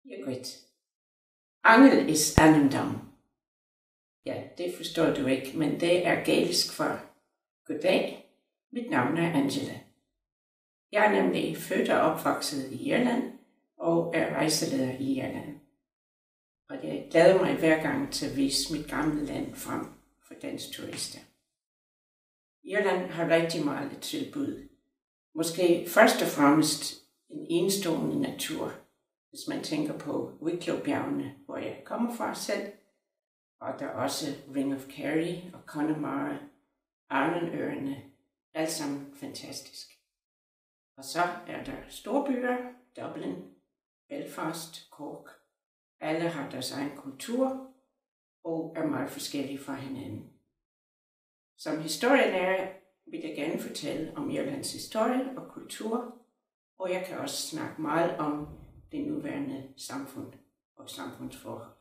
Birgit. Angel is Annendam. Ja, det forstår du ikke, men det er gælisk for goddag. Mit navn er Angela. Jeg er nemlig født og opvokset i Irland og er rejseleder i Irland. Og jeg glæder mig hver gang til at vise mit gamle land frem for danske turister. Irland har rigtig meget tilbud. Måske først og fremmest en enestående natur, hvis man tænker på Wicklow-bjergene, hvor jeg kommer fra selv. Og der er også Ring of Kerry og Connemara, Arnonøerne, alt sammen fantastisk. Og så er der storbyer, Dublin, Belfast, Cork. Alle har deres egen kultur og er meget forskellige fra hinanden. Som historielærer vil jeg gerne fortælle om Irlands historie og kultur, og jeg kan også snakke meget om det nuværende samfund og samfundsforhold.